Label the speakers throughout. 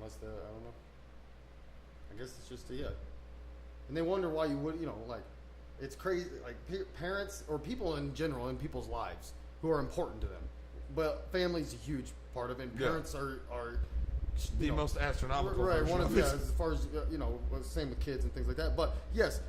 Speaker 1: unless I don't know. I guess it's just and they wonder why you would, like, it's crazy, like parents or people in general in people's lives who are important to them, but family's a huge part of it. And parents are
Speaker 2: the most astronomical,
Speaker 1: right?
Speaker 2: version
Speaker 1: One of
Speaker 2: it.
Speaker 1: as far as same with kids and things like that. But yes,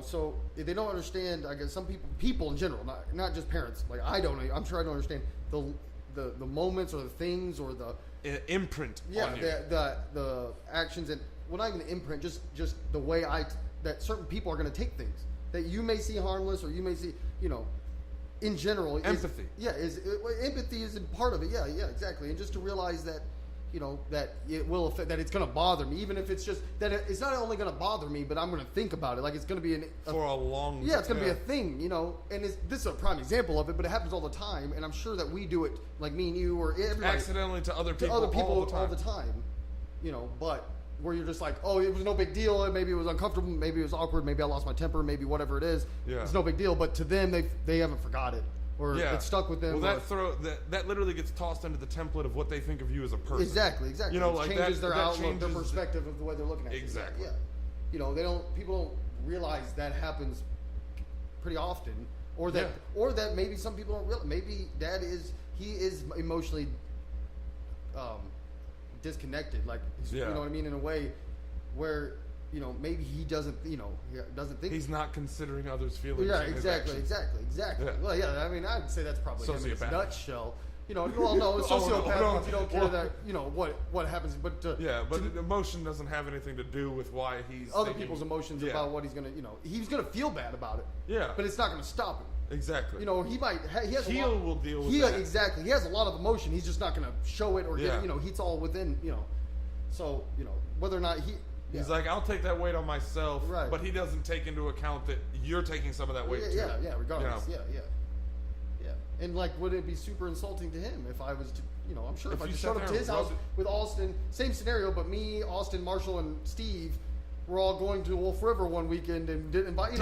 Speaker 1: so they don't understand. I guess some people in general, not just parents. Like I'm sure I don't understand the moments or the things or the
Speaker 2: imprint.
Speaker 1: Yeah,
Speaker 2: on you.
Speaker 1: the actions and not even the imprint, just the way that certain people are going to take things that you may see harmless or you may see, in general.
Speaker 2: Empathy.
Speaker 1: Empathy is a part of it. Yeah, exactly. And just to realize that, that it will affect, that it's going to bother me, even if it's just that it's not only going to bother me, but I'm going to think about it. Like it's going to be
Speaker 2: for a long.
Speaker 1: Yeah, it's going to be a thing, And this is a prime example of it, but it happens all the time, and I'm sure that we do it, like me and you or everybody,
Speaker 2: accidentally to other people
Speaker 1: all the time. But where you're just like, oh, it was no big deal. Maybe it was uncomfortable. Maybe it was awkward. Maybe I lost my temper. Maybe whatever it is.
Speaker 2: Yeah.
Speaker 1: It's no big deal. But to them, they haven't forgot it, or it stuck with them.
Speaker 2: Well, that literally gets tossed into the template of what they think of you as a person.
Speaker 1: Exactly.
Speaker 2: It
Speaker 1: like changes their outlook, their perspective of the way they're looking at you.
Speaker 2: Exactly.
Speaker 1: Yeah. People don't realize that happens pretty often, or that maybe some people don't realize. Maybe dad is emotionally disconnected, like you know what I mean, in a way where maybe he doesn't think
Speaker 2: he's not considering others' feelings.
Speaker 1: Yeah, exactly.
Speaker 2: Yeah.
Speaker 1: Well, yeah, I mean, I'd say that's probably him in his nutshell. Well, no, a
Speaker 2: Oh,
Speaker 1: sociopath
Speaker 2: no.
Speaker 1: if you don't care that what happens, but
Speaker 2: emotion doesn't have anything to do with why he's
Speaker 1: other
Speaker 2: thinking,
Speaker 1: people's emotions about what he's gonna he's gonna feel bad about it.
Speaker 2: Yeah,
Speaker 1: but it's not gonna stop him.
Speaker 2: Exactly.
Speaker 1: He might. He has
Speaker 2: will deal with that.
Speaker 1: Exactly. He has a lot of emotion. He's just not going to show it or get. He's all within. So whether or not he. Yeah.
Speaker 2: He's like, I'll take that weight on myself.
Speaker 1: Right.
Speaker 2: But he doesn't take into account that you're taking some of that weight too.
Speaker 1: Yeah. Regardless. Yeah. And like, would it be super insulting to him if I was to, I'm sure if I just showed up to his house with Austin, same scenario, but me, Austin, Marshall, and Steve. We're all going to Wolf River one weekend and didn't invite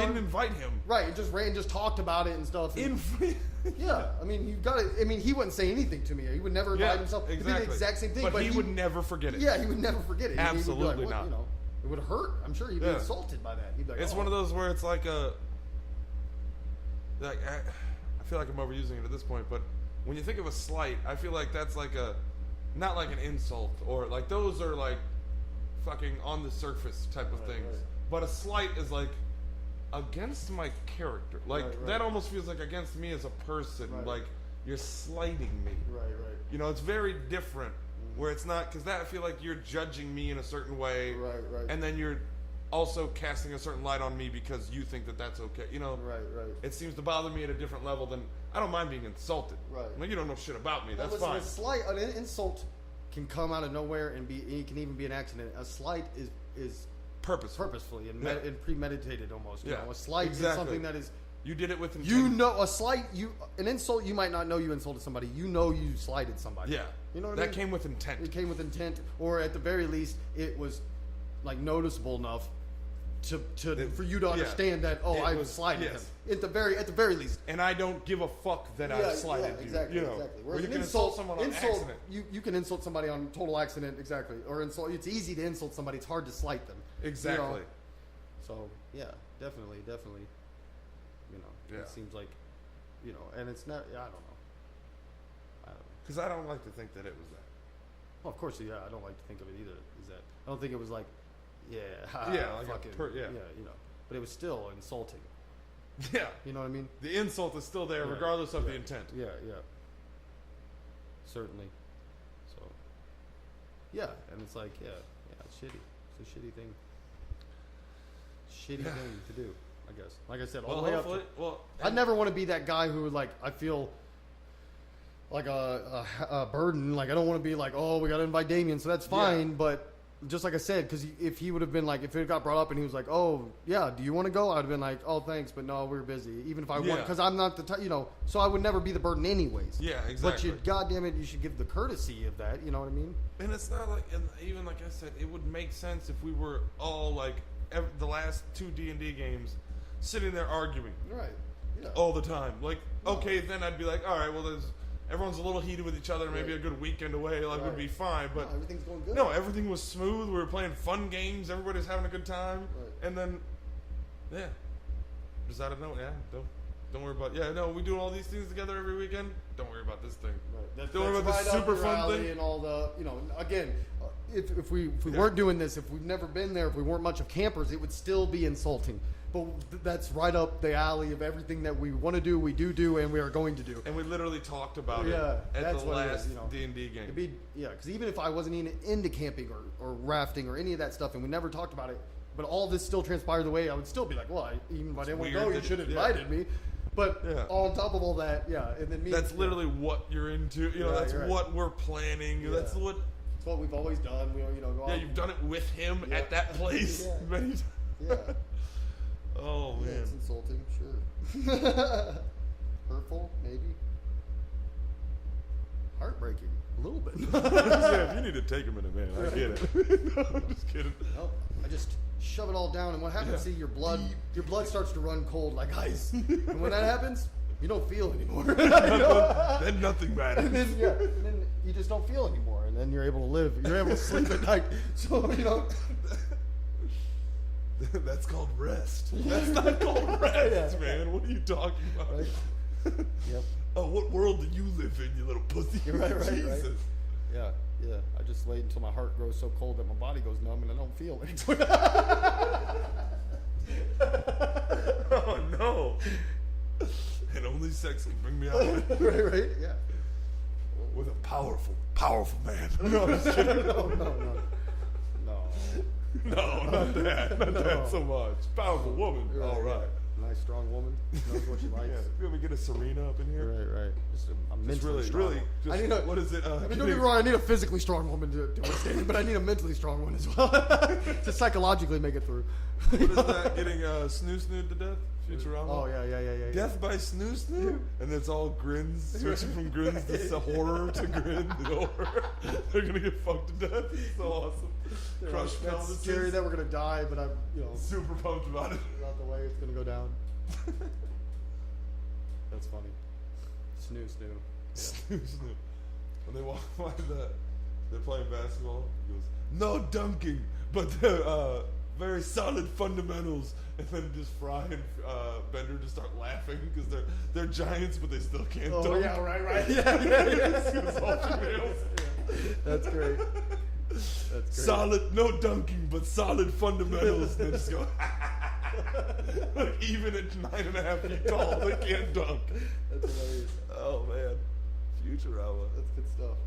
Speaker 1: him. Right, and just talked about it and stuff. Yeah, I mean, you got it. I mean, he wouldn't say anything to me. He would never invite himself.
Speaker 2: Exactly.
Speaker 1: It'd be the exact same thing.
Speaker 2: But he would never forget it.
Speaker 1: Yeah, he would never forget it.
Speaker 2: Absolutely
Speaker 1: not. It would hurt. I'm sure he'd be insulted by that. He'd be like,
Speaker 2: it's one of those where it's like I feel like I'm overusing it at this point, but when you think of a slight, I feel like that's like not like an insult or like those are like fucking on the surface type of things. Right. But a slight is like against my character. Like that almost feels like against me as a person. Right. Like you're slighting me.
Speaker 1: Right.
Speaker 2: It's very different where it's not, because that I feel like you're judging me in a certain way.
Speaker 1: Right.
Speaker 2: And then you're also casting a certain light on me because you think that that's okay.
Speaker 1: Right.
Speaker 2: It seems to bother me at a different level than, I don't mind being insulted.
Speaker 1: Right.
Speaker 2: I mean, you don't know shit about me. That's fine.
Speaker 1: A slight, an insult can come out of nowhere and it can even be an accident. A slight is purposefully and premeditated almost. A slight is something that is.
Speaker 2: You did it with intent.
Speaker 1: An insult. You might not know you insulted somebody. You slighted somebody.
Speaker 2: Yeah.
Speaker 1: That
Speaker 2: came with intent.
Speaker 1: It came with intent, or at the very least, it was like noticeable enough for you to understand that I was slighted him. At the very least.
Speaker 2: And I don't give a fuck that I slighted you.
Speaker 1: Exactly.
Speaker 2: Where you can insult someone on accident.
Speaker 1: You can insult somebody on total accident, exactly. Or insult. It's easy to insult somebody. It's hard to slight them.
Speaker 2: Exactly.
Speaker 1: So yeah, definitely. It seems like, and it's not. I don't know.
Speaker 2: Because I don't like to think that it was that.
Speaker 1: Well, of course, I don't like to think of it either. I don't think it was like, but it was still insulting.
Speaker 2: Yeah.
Speaker 1: You know what I mean?
Speaker 2: The insult is still there regardless of the intent.
Speaker 1: Yeah. Certainly. So. Yeah, and it's like, it's shitty. It's a shitty thing. Thing to do, I guess. Like I said, all the way up. I never want to be that guy who, like, I feel like a burden. Like, I don't want to be like, oh, we got to invite Damien, so that's fine. Yeah. But just like I said, because if he would have been like, if it got brought up and he was like, oh, yeah, do you want to go? I'd have been like, oh, thanks, but no, we're busy. Even if I want, because I'm not the so I would never be the burden anyways.
Speaker 2: Yeah, exactly.
Speaker 1: But goddamn it, you should give the courtesy of that. You know what I mean?
Speaker 2: And it's not like, and even like I said, it would make sense if we were all like the last 2 D&D games sitting there arguing.
Speaker 1: Right. Yeah.
Speaker 2: All the time. Like, okay, then I'd be like, all right, well, everyone's a little heated with each other. Maybe a good weekend away would be fine. But
Speaker 1: no, everything's going good.
Speaker 2: No, everything was smooth. We were playing fun games. Everybody's having a good time.
Speaker 1: Right.
Speaker 2: And then, just out of nowhere, don't worry about. Yeah, no, we do all these things together every weekend. Don't worry about this thing.
Speaker 1: Right.
Speaker 2: Don't worry about this super fun thing.
Speaker 1: And all the, again, if we weren't doing this, if we've never been there, if we weren't much of campers, it would still be insulting. But that's right up the alley of everything that we want to do, we do, and we are going to do.
Speaker 2: And we literally talked about it at the last D&D game.
Speaker 1: Because even if I wasn't even into camping or rafting or any of that stuff, and we never talked about it, but all this still transpired the way, I would still be like, well, even if I didn't want to go, you should have invited me. But on top of all that, and then me.
Speaker 2: That's literally what you're into. That's what we're planning.
Speaker 1: Yeah.
Speaker 2: That's what
Speaker 1: we've always done. We, go out.
Speaker 2: You've done it with him at that place many times.
Speaker 1: Yeah.
Speaker 2: Oh man,
Speaker 1: it's insulting, sure. Hurtful, maybe. Heartbreaking, a little bit.
Speaker 2: If you need to take a minute, man, I get it. No, I'm just kidding.
Speaker 1: No, I just shove it all down, and what happens? See, your blood starts to run cold like ice, and when that happens, you don't feel anymore.
Speaker 2: Then nothing matters.
Speaker 1: And then you just don't feel anymore, and then you're able to live. You're able to sleep at night. So
Speaker 2: That's called rest. That's not called rest, man. What are you talking about?
Speaker 1: Right. Yep.
Speaker 2: Oh, what world do you live in, you little pussy?
Speaker 1: You're right,
Speaker 2: Jesus.
Speaker 1: Right. Yeah. I just wait until my heart grows so cold that my body goes numb and I don't feel it.
Speaker 2: Oh no. And only sex will bring me out of it.
Speaker 1: Right, yeah.
Speaker 2: With a powerful man. No, I'm just kidding. No, not that. Not that so much. Powerful woman.
Speaker 1: Right,
Speaker 2: all right.
Speaker 1: Nice, strong woman. Knows what she likes.
Speaker 2: You want me to get a Serena up in here?
Speaker 1: Right. Just a mentally strong.
Speaker 2: Really.
Speaker 1: I need
Speaker 2: what is it?
Speaker 1: don't get me wrong. I need a physically strong woman to withstand it, but I need a mentally strong one as well to psychologically make it through.
Speaker 2: What is that? Getting snoo-snooed to death? Futurama?
Speaker 1: Oh, yeah.
Speaker 2: Death by snoo-snoo? And it's all grins, switching from grins to horror to grin to horror. They're going to get fucked to death. It's so awesome. Crushed pelvises.
Speaker 1: It's scary that we're going to die, but I'm,
Speaker 2: super pumped about it.
Speaker 1: Not the way it's going to go down. That's funny. Snoo.
Speaker 2: Snoo. When they walk by they're playing basketball, he goes, no dunking, but very solid fundamentals. And then just Fry and Bender just start laughing because they're giants, but they still can't dunk.
Speaker 1: Oh, yeah, right. Yeah. That's great.
Speaker 2: Solid, no dunking, but solid fundamentals. And they just go, like, even at 9.5 feet tall, they can't dunk.
Speaker 1: That's hilarious.
Speaker 2: Oh, man. Futurama.
Speaker 1: That's good stuff.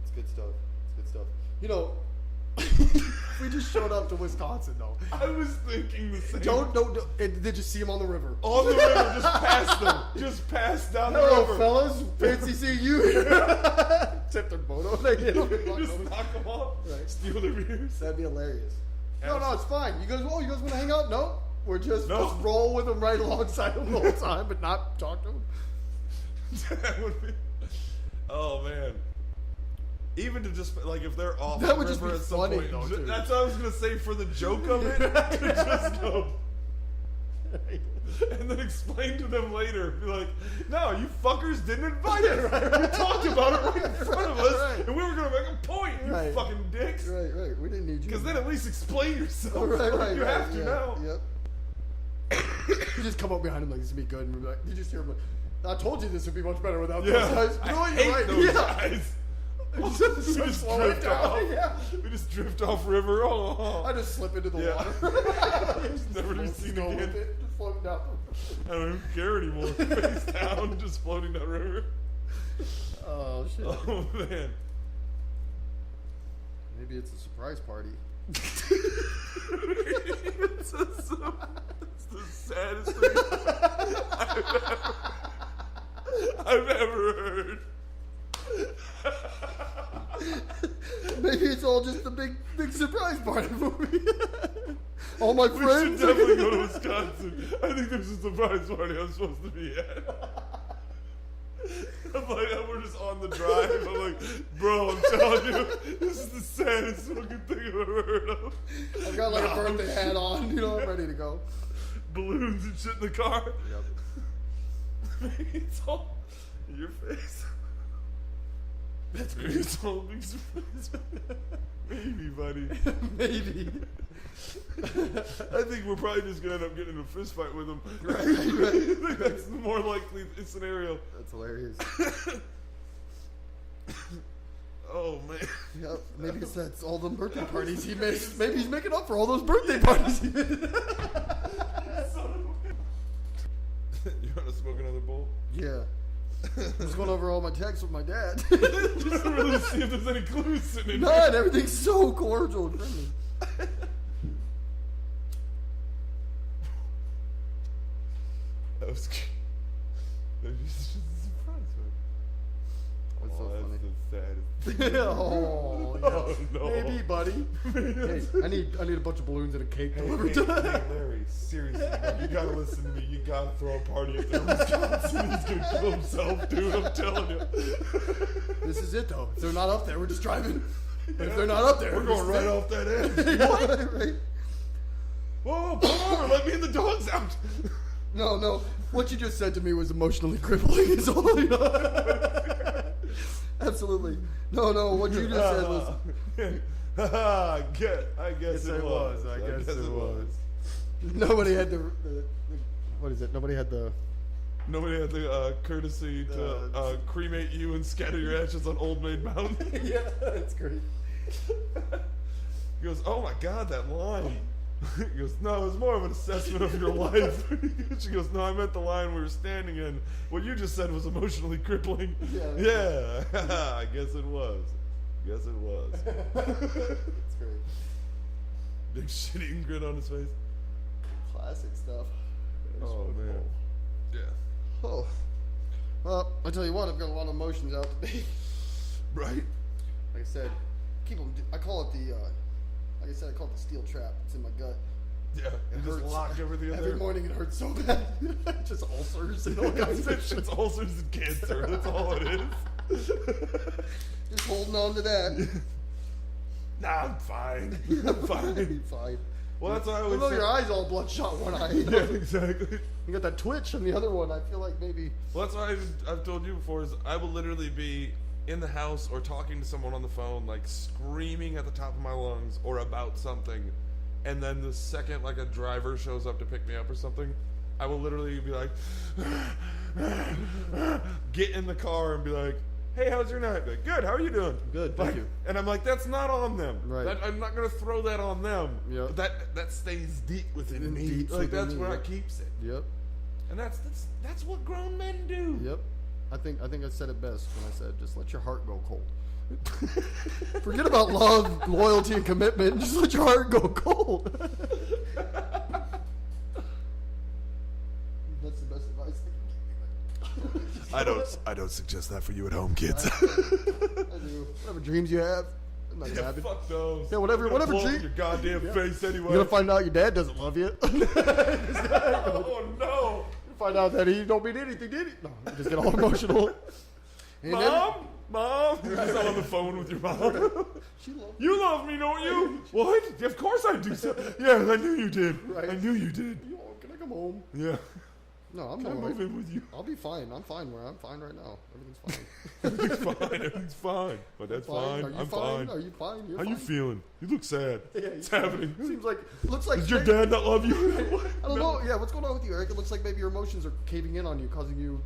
Speaker 1: It's good stuff. We just showed up to Wisconsin, though.
Speaker 2: I was thinking the same.
Speaker 1: Don't. Did you see him on the river?
Speaker 2: On the river, just past them. Just past down the river.
Speaker 1: Hello, fellas. Fancy seeing you here. Tip their boat over. They hit them.
Speaker 2: Just knock them off.
Speaker 1: Right.
Speaker 2: Steal their beers.
Speaker 1: That'd be hilarious. No, it's fine. You guys want to hang out? No. We're just roll with them right alongside them the whole time, but not talk to them.
Speaker 2: That would be. Oh, man. Even to just, like, if they're off
Speaker 1: that
Speaker 2: the
Speaker 1: would
Speaker 2: river
Speaker 1: just be
Speaker 2: at some
Speaker 1: funny,
Speaker 2: point.
Speaker 1: though, too.
Speaker 2: That's what I was going to say for the joke of it. To just go. And then explain to them later. Be like, no, you fuckers didn't invite us.
Speaker 1: Right.
Speaker 2: You talked about it right in front of us.
Speaker 1: Right.
Speaker 2: And we were going to make a point, you fucking dicks.
Speaker 1: Right. We didn't need you.
Speaker 2: Because then at least explain yourself.
Speaker 1: Right.
Speaker 2: You have to now.
Speaker 1: Yep. You just come up behind him like, this would be good. And we're like, you just hear him like, I told you this would be much better without those guys. You know what? You're right.
Speaker 2: Those guys. We just drift off.
Speaker 1: Yeah.
Speaker 2: We just drift off river.
Speaker 1: I just slip into the water.
Speaker 2: Just never to be seen again.
Speaker 1: Just floating down.
Speaker 2: I don't even care anymore. Face down, just floating down river.
Speaker 1: Oh shit.
Speaker 2: Oh man.
Speaker 1: Maybe it's a surprise party.
Speaker 2: It's the saddest thing I've ever heard.
Speaker 1: Maybe it's all just a big surprise party for me. All my friends.
Speaker 2: We should definitely go to Wisconsin. I think there's a surprise party I'm supposed to be at. I'm like, we're just on the drive. I'm like, bro, I'm telling you, this is the saddest fucking thing I've ever heard of.
Speaker 1: I've got like a birthday hat on, I'm ready to go.
Speaker 2: Balloons and shit in the car.
Speaker 1: Yep.
Speaker 2: Maybe it's all. Your face.
Speaker 1: That's
Speaker 2: Maybe it's all big surprise. Maybe, buddy.
Speaker 1: Maybe.
Speaker 2: I think we're probably just gonna end up getting in a fist fight with him.
Speaker 1: Right.
Speaker 2: I think that's the more likely scenario.
Speaker 1: That's hilarious.
Speaker 2: Oh man.
Speaker 1: Yep. Maybe that's all the birthday parties he missed. Maybe he's making up for all those birthday parties he missed.
Speaker 2: You want to smoke another bowl?
Speaker 1: Yeah. I'm just going over all my texts with my dad.
Speaker 2: Just to really see if there's any clues sitting in
Speaker 1: None. Everything's so cordial and friendly.
Speaker 2: That was cute. That was just a surprise, man.
Speaker 1: What's so funny?
Speaker 2: That's the saddest.
Speaker 1: Oh, yeah.
Speaker 2: Oh, no.
Speaker 1: Maybe, buddy. Hey, I need a bunch of balloons and a cake delivered to
Speaker 2: Hey, Larry, seriously, man, you gotta listen to me. You gotta throw a party up there in Wisconsin. He's gonna kill himself, dude. I'm telling you.
Speaker 1: This is it, though. If they're not up there, we're just driving. But if they're not up there,
Speaker 2: We're going right off that edge.
Speaker 1: What? Right.
Speaker 2: Whoa, pull over. Let me in the dog's out.
Speaker 1: No. What you just said to me was emotionally crippling. Is all you know. Absolutely. No. What you just said was.
Speaker 2: I guess it was.
Speaker 1: I guess it was. Nobody had the what is it? Nobody had the.
Speaker 2: Nobody had the courtesy to cremate you and scatter your ashes on Old Maid Mountain.
Speaker 1: Yeah, that's great.
Speaker 2: He goes, "Oh my God, that line." He goes, "No, it was more of an assessment of your life." She goes, "No, I meant the line we were standing in. What you just said was emotionally crippling." Yeah. I guess it was. That's
Speaker 1: great.
Speaker 2: Big shit-eating grin on his face.
Speaker 1: Classic stuff.
Speaker 2: Oh man. Yeah.
Speaker 1: Oh. Well, I tell you what, I've got a lot of emotions out today.
Speaker 2: Right.
Speaker 1: Like I said, keep them. I call it the. Like I said, I call it the steel trap. It's in my gut.
Speaker 2: Yeah.
Speaker 1: It
Speaker 2: Just
Speaker 1: hurts.
Speaker 2: locked everything in
Speaker 1: Every
Speaker 2: there.
Speaker 1: morning it hurts so bad. Just ulcers and all kinds of shit.
Speaker 2: It's ulcers and cancer. That's all it is.
Speaker 1: Just holding on to that.
Speaker 2: Nah, I'm fine. I'm fine.
Speaker 1: Fine.
Speaker 2: Well, that's what I always
Speaker 1: Although
Speaker 2: say.
Speaker 1: your eyes all bloodshot one eye.
Speaker 2: Yeah, exactly.
Speaker 1: You got that twitch on the other one. I feel like maybe.
Speaker 2: Well, that's what I've told you before is I will literally be in the house or talking to someone on the phone, like screaming at the top of my lungs or about something, and then the second like a driver shows up to pick me up or something, I will literally be like, get in the car and be like, "Hey, how's your night?" Like, "Good, how are you doing?"
Speaker 1: Good,
Speaker 2: like,
Speaker 1: thank you.
Speaker 2: And I'm like, that's not on them.
Speaker 1: Right.
Speaker 2: I'm not gonna throw that on them.
Speaker 1: Yep.
Speaker 2: But that stays deep within me.
Speaker 1: Deep
Speaker 2: Like
Speaker 1: within
Speaker 2: that's
Speaker 1: me,
Speaker 2: where
Speaker 1: yep.
Speaker 2: I keeps it.
Speaker 1: Yep.
Speaker 2: And that's what grown men do.
Speaker 1: Yep. I think I said it best when I said, just let your heart go cold. Forget about love, loyalty, and commitment. Just let your heart go cold. That's the best advice I can give you.
Speaker 2: I don't suggest that for you at home, kids.
Speaker 1: I do. Whatever dreams you have, I'm not gonna
Speaker 2: Yeah,
Speaker 1: happen.
Speaker 2: fuck those.
Speaker 1: Yeah, whatever
Speaker 2: You're gonna blow
Speaker 1: dream-
Speaker 2: up your goddamn
Speaker 1: Yeah.
Speaker 2: face anyway.
Speaker 1: You're gonna find out your dad doesn't love you.
Speaker 2: Oh no,
Speaker 1: Find out that he don't mean anything, did he? No, you just get all emotional. And then-
Speaker 2: mom, you're just on the phone with your mom.
Speaker 1: she loves
Speaker 2: You love me, don't you? What? Of course I do. So, yeah, I knew you did.
Speaker 1: Right.
Speaker 2: I knew you did.
Speaker 1: you. Oh, can I come home?
Speaker 2: Yeah.
Speaker 1: No, I'm
Speaker 2: Can I
Speaker 1: all
Speaker 2: move
Speaker 1: right.
Speaker 2: in with you?
Speaker 1: I'll be fine. I'm fine where I'm fine right now. Everything's fine.
Speaker 2: Everything's fine. Everything's fine. But that's fine.
Speaker 1: Are you
Speaker 2: I'm
Speaker 1: fine?
Speaker 2: fine.
Speaker 1: Are you fine? You're
Speaker 2: How
Speaker 1: fine.
Speaker 2: you feeling? You look sad.
Speaker 1: Yeah,
Speaker 2: What's happening?
Speaker 1: Seems like looks like
Speaker 2: Does your dad not love you?
Speaker 1: I don't know. Yeah, what's going on with you, Eric? It looks like maybe your emotions are caving in on you, causing you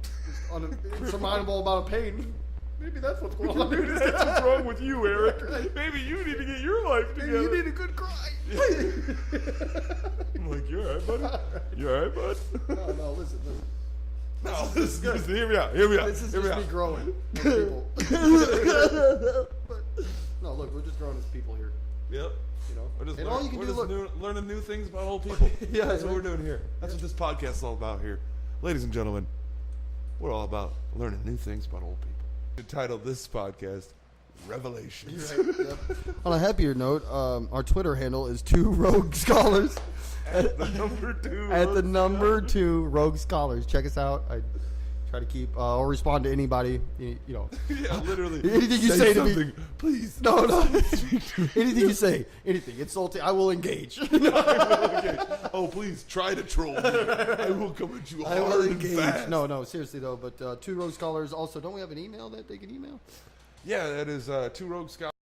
Speaker 1: an insurmountable amount of pain. Maybe that's what's going on.
Speaker 2: Dude, that's what's wrong with you, Eric. Maybe you need to get your life
Speaker 1: Maybe
Speaker 2: together.
Speaker 1: you need a good cry.
Speaker 2: I'm like, you alright, buddy? You alright, bud?
Speaker 1: No, listen.
Speaker 2: No, this is good. Hear me out. Hear me out.
Speaker 1: This is
Speaker 2: Hear me
Speaker 1: just
Speaker 2: out.
Speaker 1: me growing as people. But, no, look, we're just growing as people here.
Speaker 2: Yep.
Speaker 1: You know,
Speaker 2: We're just,
Speaker 1: and all you can
Speaker 2: we're
Speaker 1: do,
Speaker 2: just
Speaker 1: look,
Speaker 2: learning new things about old people.
Speaker 1: Yeah,
Speaker 2: That's what
Speaker 1: right.
Speaker 2: we're doing here. That's what this podcast is all about here. Ladies and gentlemen, we're all about learning new things about old people. Entitled this podcast, Revelations.
Speaker 1: Right, yep. On a happier note, our Twitter handle is 2 Rogue Scholars.
Speaker 2: At the number 2.
Speaker 1: At the number 2 Rogue Scholars. Check us out. I try to keep. I'll respond to anybody. You know.
Speaker 2: Yeah, literally.
Speaker 1: Anything you say to me,
Speaker 2: please.
Speaker 1: No. Anything you say, anything insulting, I will engage.
Speaker 2: Oh, please try to troll me. I will come at you hard and fast.
Speaker 1: No, seriously though. But Two Rogue Scholars. Also, don't we have an email that they can email?
Speaker 2: Yeah, that is Two Rogue Scholars.